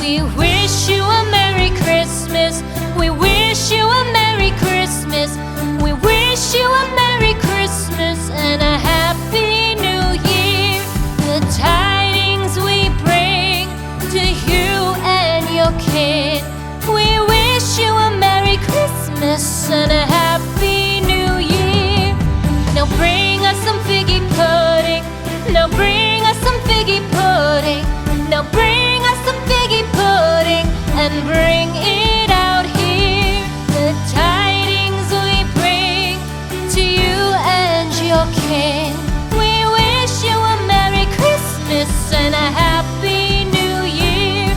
We wish you a Merry Christmas. We wish you a Merry Christmas. We wish you a Merry Christmas and a Happy New Year. The tidings we bring to you and your kid. We wish you a Merry Christmas and a Happy New Year. Now bring us some figgy pudding. Now bring us some figgy pudding. Now bring us some figgy pudding and bring it out here. The tidings we bring to you and your kin. We wish you a Merry Christmas and a Happy New Year.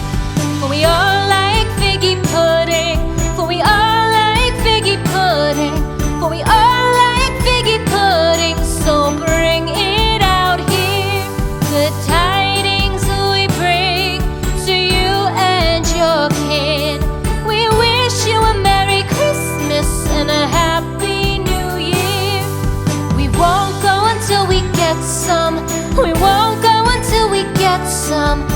For we all like figgy pudding. For we all like figgy pudding. For we all like figgy pudding. So bring it out here. The tidings we bring to you and your kin. We wish you a Merry Christmas and a Happy New Year. We won't go until we get some. We won't go until we get some.